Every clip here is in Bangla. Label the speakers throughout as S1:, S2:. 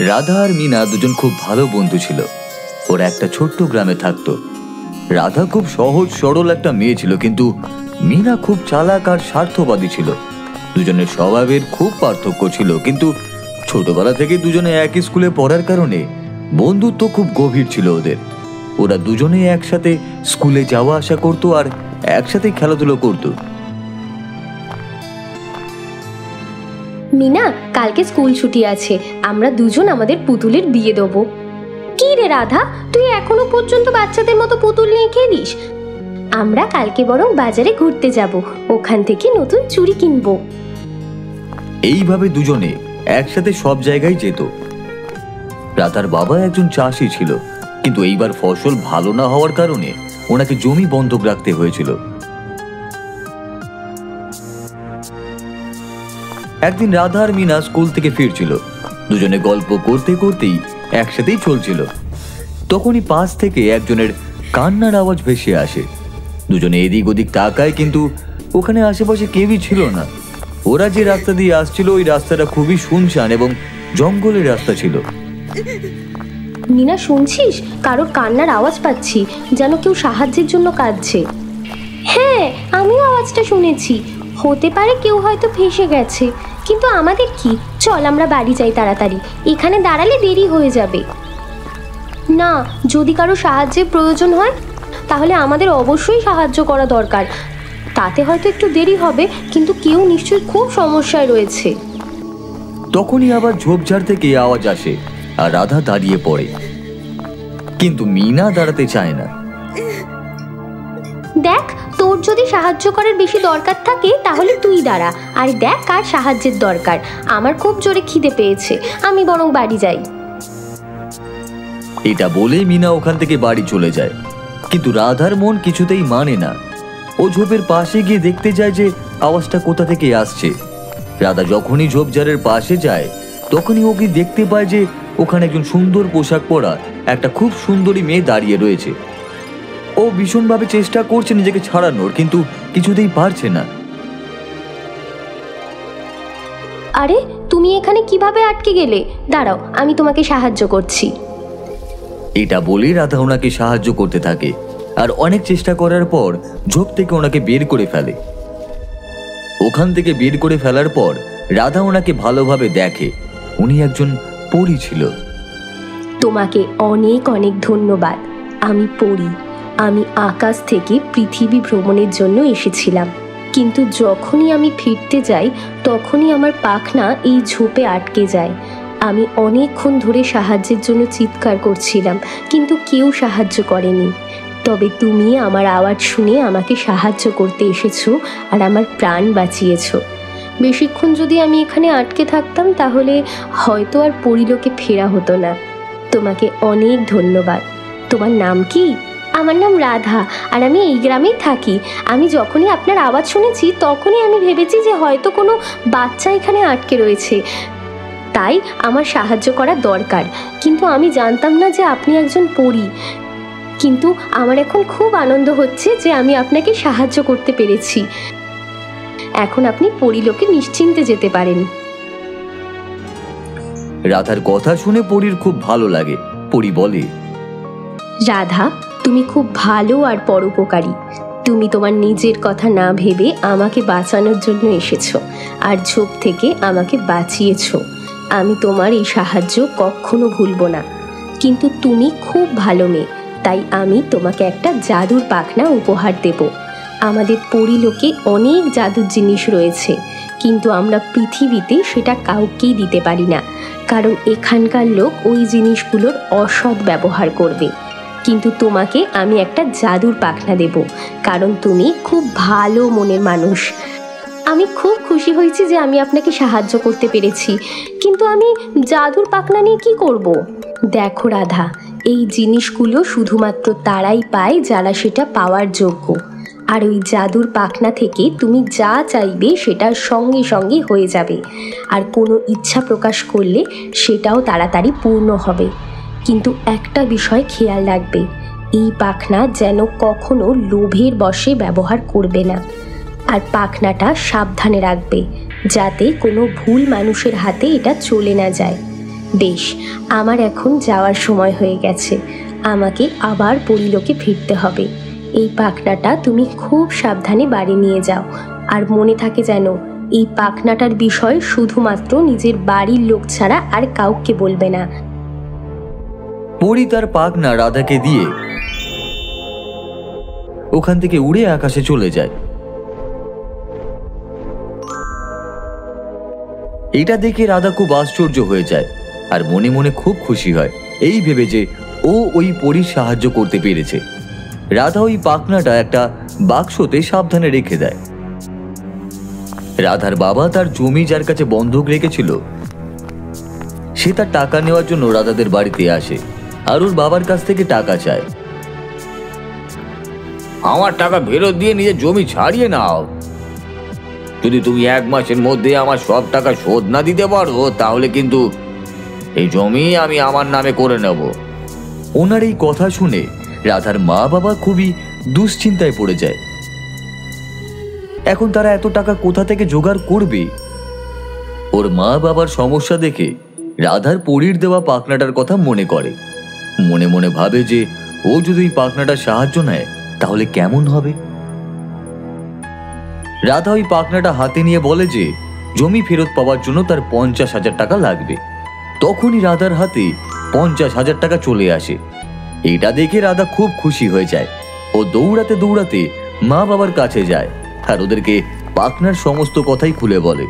S1: রাধা আর মিনা দুজন খুব ভালো বন্ধু ছিল। ওরা একটা ছোট্ট গ্রামে থাকতো। রাধা খুব সহজ সরল একটা মেয়ে ছিল, কিন্তু মিনা খুব চালাক আর স্বার্থবাদী ছিল। দুজনের স্বভাবের খুব পার্থক্য ছিল, কিন্তু ছোটবেলা থেকে দুজনে একই স্কুলে পড়ার কারণে বন্ধুত্ব খুব গভীর ছিল ওদের। ওরা দুজনে একসাথে স্কুলে যাওয়া আসা করতো আর একসাথে খেলাধুলো করতো।
S2: মিনা, কালকে স্কুল ছুটি আছে, আমরা দুজন আমাদের পুতুলের বিয়ে দেবো। কি রে রাধা, তুই এখনো পর্যন্ত বাচ্চাদের মতো পুতুল নিয়ে খেলিস? আমরা কালকে বরং বাজারে ঘুরতে যাব, ওখান থেকে নতুন চুড়ি কিনবো।
S1: এইভাবে দুজনে একসাথে সব জায়গায় যেত। রাধার বাবা একজন চাষি ছিল, কিন্তু এইবার ফসল ভালো না হওয়ার কারণে ওনাকে জমি বন্ধক রাখতে হয়েছিল। একদিন রাধা আর মিনা স্কুল থেকে ফিরছিল। দুজনে গল্প করতে করতেই একসাথেই চলছিল। তখনই পাশ থেকে একজনের কান্নার আওয়াজ ভেসে আসে। দুজনে এদিক ওদিক তাকায়, কিন্তু ওখানে আশেপাশে কেউই ছিল না। ওরা যে রাস্তা দিয়ে আসছিল ওই রাস্তাটা খুবই শুনশান এবং জঙ্গলের রাস্তা ছিল।
S2: মিনা, শুনছিস? কারোর কান্নার আওয়াজ পাচ্ছি, যেন কেউ সাহায্যের জন্য কাঁদছে। হ্যাঁ, আমিও আওয়াজটা শুনেছি। হতে পারে কেউ হয়তো ফেঁসে গেছে, কিন্তু আমাদের কি? চল আমরা বাড়ি যাই তাড়াতাড়ি, এখানে দাঁড়ালে দেরি হয়ে যাবে। না, যদি কারো সাহায্যের প্রয়োজন হয় তাহলে আমাদের অবশ্যই সাহায্য করা দরকার। তাতে হয়তো একটু দেরি হবে, কিন্তু কেউ নিশ্চয়ই খুব সমস্যায় রয়েছে।
S1: তখনই আবার ঝোপঝাড় থেকে আওয়াজ আসে আর রাধা দাঁড়িয়ে পড়ে, কিন্তু মিনা দাঁড়াতে চায় না।
S2: দেখ, তোর যদি সাহায্য করার বেশি দরকার থাকে তাহলে তুই দাঁড়া, আর দেখ কার সাহায্যের দরকার। আমার খুব জোরে খিদে পেয়েছে, আমি বরং বাড়ি যাই।
S1: এটা বলে মিনা ওখান থেকে বাড়ি চলে যায়, কিন্তু রাধার মন কিছুতেই মানে না। ও ঝোপের পাশে গিয়ে দেখতে যায় যে আওয়াজটা কোথা থেকে আসছে। রাধা যখনই ঝোপঝাড়ের পাশে যায় তখনই ওকে দেখতে পায় যে ওখানে একজন সুন্দর পোশাক পরা একটা খুব সুন্দরী মেয়ে দাঁড়িয়ে রয়েছে। ও ভীষণভাবে চেষ্টা করছে নিজেকে ছাড়ানোর, কিন্তু কিছুতেই পারছে না।
S2: আরে, তুমি এখানে কিভাবে আটকে গেলে? দাঁড়াও, আমি তোমাকে সাহায্য করছি।
S1: এটা বলে রাধা ওনাকে সাহায্য করতে থাকে, আর অনেক চেষ্টা করার পর ঝোপ থেকে ওনাকে বের করে ফেলে। ওখান থেকে বের করে ফেলার পর রাধা ওনাকে ভালোভাবে দেখে। উনি একজন পরী ছিল।
S2: তোমাকে অনেক অনেক ধন্যবাদ। আমি পরী। আমি আকাশ থেকে পৃথিবী ভ্রমণের জন্য এসেছিলাম, কিন্তু যখনই আমি ফিরতে যাই তখনই আমার পাখনা এই ঝোপে আটকে যায়। আমি অনেকক্ষণ ধরে সাহায্যের জন্য চিৎকার করছিলাম, কিন্তু কেউ সাহায্য করেনি। তবে তুমি আমার আওয়াজ শুনে আমাকে সাহায্য করতে এসেছো আর আমার প্রাণ বাঁচিয়েছো। বেশিক্ষণ যদি আমি এখানে আটকে থাকতাম তাহলে হয়তো আর পরিলোকে ফেরা হতো না। তোমাকে অনেক ধন্যবাদ। তোমার নাম কি? আমার নাম রাধা, আর আমি এই গ্রামেই থাকি। আমি যখনই আপনার আওয়াজ শুনেছি তখনই আমি ভেবেছি যে হয়তো কোনো বাচ্চা এখানে আটকে রয়েছে, তাই আমার সাহায্য করা দরকার। কিন্তু আমি জানতাম না যে আপনি একজন পরী। কিন্তু আমার এখন খুব আনন্দ হচ্ছে যে আমি আপনাকে সাহায্য করতে পেরেছি। এখন আপনি পরিলোকে নিশ্চিন্তে যেতে পারেন।
S1: রাধার কথা শুনে পরীর খুব ভালো লাগে। পরী বলে,
S2: রাধা, তুমি খুব ভালো আর পরোপকারী। তুমি তোমার নিজের কথা না ভেবে আমাকে বাঁচানোর জন্য এসেছো, আর ঝোপ থেকে আমাকে বাঁচিয়েছো। আমি তোমার এই সাহায্য কখনো ভুলবো না। কিন্তু তুমি খুব ভালো মেয়ে, তাই আমি তোমাকে একটা জাদুর পাখনা উপহার দেব। আমাদের পরিলোকে অনেক জাদুর জিনিস রয়েছে, কিন্তু আমরা পৃথিবীতে সেটা কাউকেই দিতে পারি না, কারণ এখানকার লোক ওই জিনিসগুলোর অসৎ ব্যবহার করবে। কিন্তু তোমাকে আমি একটা জাদুর পাখনা দেব, কারণ তুমি খুব ভালো মনের মানুষ। আমি খুব খুশি হয়েছি যে আমি আপনাকে সাহায্য করতে পেরেছি, কিন্তু আমি জাদুর পাখনা নিয়ে কি করব? দেখো রাধা, এই জিনিসগুলো শুধুমাত্র তারাই পায় যারা সেটা পাওয়ার যোগ্য। আর ওই জাদুর পাখনা থেকে তুমি যা চাইবে সেটার সঙ্গে সঙ্গে হয়ে যাবে, আর কোনো ইচ্ছা প্রকাশ করলে সেটাও তাড়াতাড়ি পূর্ণ হবে। কিন্তু একটা বিষয় খেয়াল রাখবে, এই পাখনা যেন কখনো লোভের বশে ব্যবহার করবে না। আর পাখনাটা সাবধানে রাখবে, যাতে কোনো ভুল মানুষের হাতে এটা চলে না যায়। বেশ, আমার এখন যাওয়ার সময় হয়ে গেছে। আমাকে আবার পরিলোকে ফিরতে হবে। এই পাখনাটা তুমি খুব সাবধানে বাড়ি নিয়ে যাও, আর মনে থাকে যেন এই পাখনাটার বিষয় শুধুমাত্র নিজের বাড়ির লোক ছাড়া আর কাউকে বলবে না।
S1: পরি তার পাখনা রাধাকে দিয়ে ওখান থেকে উড়ে আকাশে চলে যায়। এটা দেখে রাধা খুব আশ্চর্য হয়ে যায় আর মনে মনে খুব খুশি হয়, এই ভেবে যে ও ওই পরীর সাহায্য করতে পেরেছে। রাধা ওই পাখনাটা একটা বাক্সতে সাবধানে রেখে দেয়। রাধার বাবা তার জমি যার কাছে বন্ধক রেখেছিল, সে তার টাকা নেওয়ার জন্য রাধাদের বাড়িতে আসে আর ওর বাবার কাছ থেকে টাকা চায়। আমার টাকা ফেরত দিয়ে নিজের জমি ছাড়িয়ে নাও। যদি তুমি 1 মাসের মধ্যে আমার সব টাকা শোধ না দিতে পারো তাহলে কিন্তু এই জমি আমি আমার নামে করে নেব। ওনার এই কথা শুনে রাধার মা বাবা খুবই দুশ্চিন্তায় পড়ে যায়। এখন তারা এত টাকা কোথা থেকে জোগাড় করবে? ওর মা বাবার সমস্যা দেখে রাধার পরীর দেওয়া পাখনাটার কথা মনে করে। মনে মনে ভাবে যে ও যদি ওই পাখনাটার সাহায্য নেয় তাহলে কেমন হবে। রাধা ওই পাখনাটা হাতে নিয়ে বলে যে জমি ফেরত পাওয়ার জন্য তার 50,000 টাকা লাগবে। তখনই রাধার হাতে 50,000 টাকা চলে আসে। এটা দেখে রাধা খুব খুশি হয়ে যায়। ও দৌড়াতে দৌড়াতে মা বাবার কাছে যায় আর ওদেরকে পাখনার সমস্ত কথাই খুলে বলে।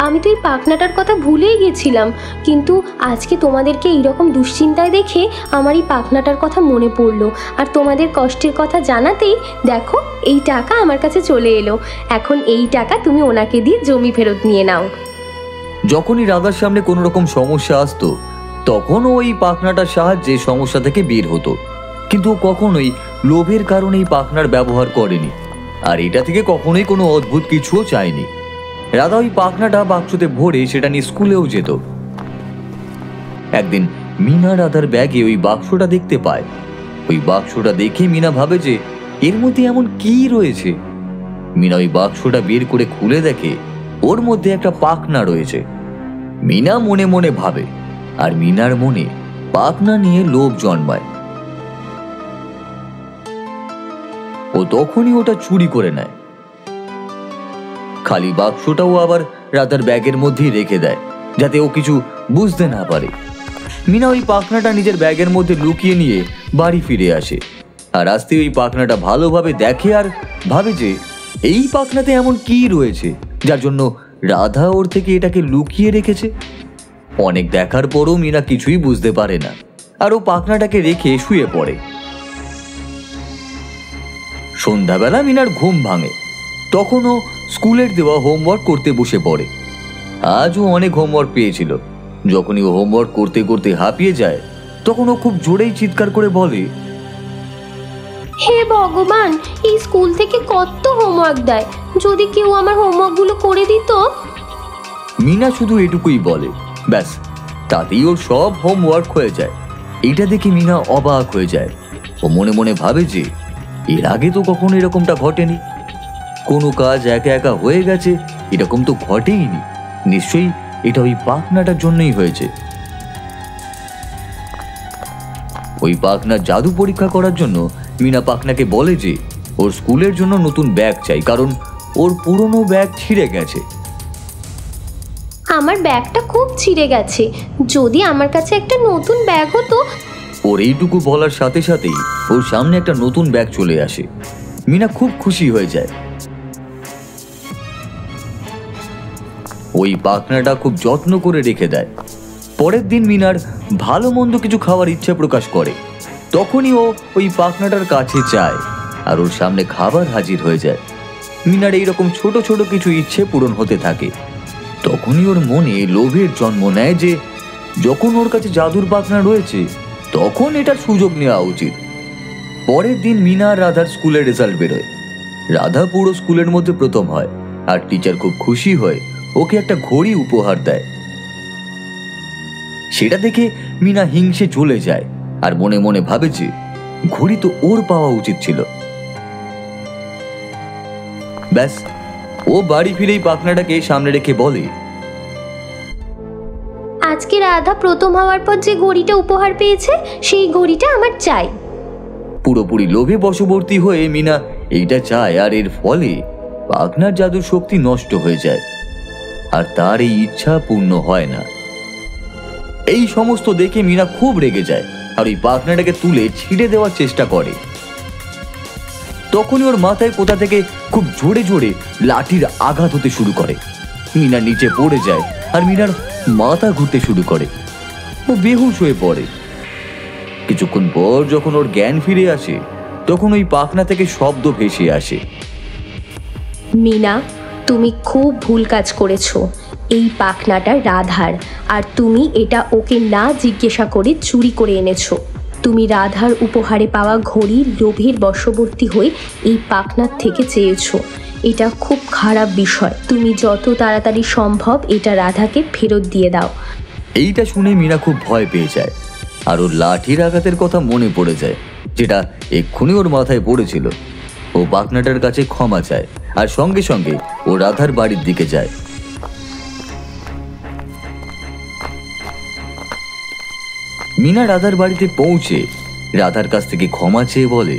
S2: আমি তো এই পাখনাটার কথা ভুলেই গেছিলাম, কিন্তু আজকে তোমাদেরকে এইরকম দুশ্চিন্তায় দেখে আমার এই পাখনাটার কথা মনে পড়লো। আর তোমাদের কষ্টের কথা জানাতেই দেখো এই টাকা আমার কাছে চলে এলো। এখন এই টাকা তুমি ওনাকে দিয়ে জমি ফেরত নিয়ে নাও।
S1: যখনই রাধার সামনে কোনো রকম সমস্যা আসতো তখন ওই পাখনাটার সাহায্যে সমস্যা থেকে বের হতো, কিন্তু ও কখনোই লোভের কারণে এই পাখনার ব্যবহার করেনি আর এটা থেকে কখনোই কোনো অদ্ভুত কিছুও চায়নি। রাধা ওই পাখনাটা বাক্সতে ভরে সেটা নিয়ে স্কুলেও যেত। একদিন মিনা রাধার ব্যাগে ওই বাক্সটা দেখতে পায়। ওই বাক্সটা দেখে মিনা ভাবে যে এর মধ্যে এমন কি রয়েছে। মিনা ওই বাক্সটা বের করে খুলে দেখে ওর মধ্যে একটা পাখনা রয়েছে। মিনা মনে মনে ভাবে আর মিনার মনে পাখনা নিয়ে লোভ জন্মায়। ও তখনই ওটা চুরি করে নেয়। খালি বাক্সটাও আবার রাধার ব্যাগের মধ্যেই রেখে দেয় যাতে ও কিছু বুঝতে না পারে। মিনা ওই পাখনাটা নিজের ব্যাগের মধ্যে লুকিয়ে নিয়ে বাড়ি ফিরে আসে আর আসতে ওই পাখনাটা ভালোভাবে দেখে আর ভাবে যে এই পাখনাতে এমন কি রয়েছে যার জন্য রাধা ওর থেকে এটাকে লুকিয়ে রেখেছে। অনেক দেখার পরও মিনা কিছুই বুঝতে পারে না আর ও পাখনাটাকে রেখে শুয়ে পড়ে। সন্ধ্যাবেলা মিনার ঘুম ভাঙে। তখন ও স্কুলের দেওয়া হোমওয়ার্ক করতে বসে পড়ে। আজও অনেক হোমওয়ার্ক পেয়েছিল। যখনই ও হোমওয়ার্ক করতে করতে হাঁপিয়ে যায় তখন ও খুব জোরেই চিৎকার করে বলে,
S2: হে ভগবান, এই স্কুল থেকে কত হোমওয়ার্ক দেয়, যদি কেউ আমার হোমওয়ার্কগুলো করে দিত।
S1: মিনা শুধু এটুকুই বলে, ব্যাস তাতেই ওর সব হোমওয়ার্ক হয়ে যায়। এটা দেখে মিনা অবাক হয়ে যায়। ও মনে মনে ভাবে যে এর আগে তো কখনো এরকমটা ঘটেনি। কোনো কাজ একা একা হয়ে গেছে এরকম তো ঘটেইনি। নিশ্চয়ই এটা ওই পাখনাটার জন্যই হয়েছে। ওই পাখনার জাদু পরীক্ষা করার জন্য মিনা পাখনাকে বলে যে ওর স্কুলের জন্য নতুন ব্যাগ চাই, কারণ ওর পুরনো ব্যাগ ছিঁড়ে গেছে।
S2: আমার ব্যাগটা খুব ছিঁড়ে গেছে, যদি আমার কাছে একটা নতুন ব্যাগ হতো।
S1: ওর এইটুকু বলার সাথে সাথেই ওর সামনে একটা নতুন ব্যাগ চলে আসে। মিনা খুব খুশি হয়ে যায়। ওই পাখনাটা খুব যত্ন করে রেখে দেয়। পরের দিন মিনার ভালো মন্দ কিছু খাওয়ার ইচ্ছা প্রকাশ করে। তখনই ও ওই পাখনাটার কাছে যায় আর ওর সামনে খাবার হাজির হয়ে যায়। মিনার এইরকম ছোট ছোট কিছু ইচ্ছে পূরণ হতে থাকে। তখনই ওর মনে লোভের জন্ম নেয় যে যখন ওর কাছে জাদুর পাখনা রয়েছে তখন এটার সুযোগ নেওয়া উচিত। পরের দিন মিনা আর রাধার স্কুলের রেজাল্ট বেরোয়। রাধা পুরো স্কুলের মধ্যে প্রথম হয় আর টিচার খুব খুশি হয়ে ওকে একটা ঘড়ি উপহার দেয়। সেটা দেখে মিনা হিংসে চলে যায় আর মনে মনে ভাবে যে ঘড়ি তো ওর পাওয়া উচিত ছিল। ব্যাস ও বাড়ি ফিরেই পাখনাটাকে সামনে রেখে বলে,
S2: আজকে রাধা প্রথম হওয়ার পর যে ঘড়িটা উপহার পেয়েছে সেই ঘড়িটা আমার চাই।
S1: পুরোপুরি লোভে বশবর্তী হয়ে মিনা এইটা চায়, আর এর ফলে পাখনার জাদুর শক্তি নষ্ট হয়ে যায় আর তার এই ইচ্ছা পূর্ণ হয় না। এই সমস্ত দেখে মিনা খুব রেগে যায় আর ওই পাখনাটাকে তুলে ছিঁড়ে দেওয়ার চেষ্টা করে। তখনই ওর মাথায় কোথা থেকে খুব জোরে জোরে লাঠির আঘাত হতে শুরু করে। মিনা নিচে পড়ে যায় আর মিনার মাথা ঘুরতে শুরু করে, ও বেহুশ হয়ে পড়ে। কিছুক্ষণ পর যখন ওর জ্ঞান ফিরে আসে তখন ওই পাখনা থেকে শব্দ ভেসে আসে।
S2: মিনা, তুমি খুব ভুল কাজ করেছো। এই পাখনাটা রাধার, আর তুমি এটা ওকে না জিজ্ঞাসা করে চুরি করে এনেছো। তুমি রাধার উপহারে পাওয়া ঘড়ির লোভের বশবর্তী হয়ে এই পাখনার থেকে চেয়েছো। এটা খুব খারাপ বিষয়। তুমি যত তাড়াতাড়ি সম্ভব এটা রাধাকে ফেরত দিয়ে দাও।
S1: এইটা শুনে মিনা খুব ভয় পেয়ে যায় আর ওর লাঠির আঘাতের কথা মনে পড়ে যায়, যেটা এক্ষুনি ওর মাথায় পড়েছিল। ও পাখনাটার কাছে ক্ষমা চায় আর সঙ্গে সঙ্গে ও রাধার বাড়ির দিকে যায়। মিনা রাধার বাড়িতে পৌঁছে রাধার কাছ থেকে ক্ষমা চেয়ে বলে,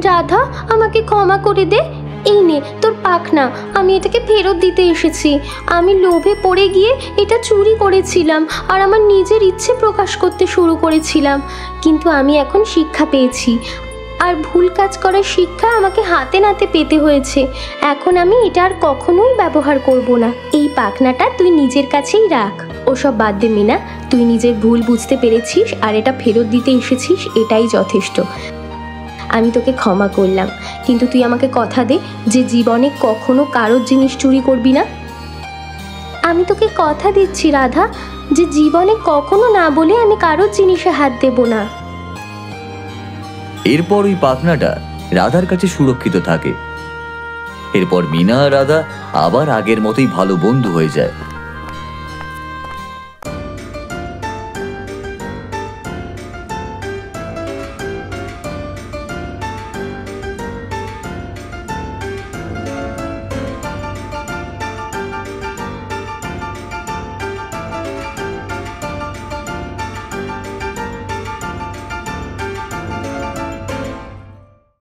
S2: রাধা, আমাকে ক্ষমা করে দে। এই নে তোর পাখনা, আমি এটাকে ফেরত দিতে এসেছি। আমি লোভে পড়ে গিয়ে এটা চুরি করেছিলাম আর আমার নিজের ইচ্ছে প্রকাশ করতে শুরু করেছিলাম, কিন্তু আমি এখন শিক্ষা পেয়েছি আর ভুল কাজ করার শিক্ষা আমাকে হাতে নাতে পেতে হয়েছে। এখন আমি এটা আর কখনোই ব্যবহার করব না। এই পাখনাটা তুই নিজের কাছেই রাখ। ওসব বাদ দে মিনা, তুই নিজের ভুল বুঝতে পেরেছিস আর এটা ফেরত দিতে এসেছিস, এটাই যথেষ্ট। আমি তোকে ক্ষমা করলাম, কিন্তু তুই আমাকে কথা দে যে জীবনে কখনো কারোর জিনিস চুরি করবি না। আমি তোকে কথা দিচ্ছি রাধা, যে জীবনে কখনো না বলে আমি কারোর জিনিসে হাত দেব না।
S1: এরপর ওই পাখনাটা রাধার কাছে সুরক্ষিত থাকে। এরপর মিনা আর রাধা আবার আগের মতোই ভালো বন্ধু হয়ে যায়।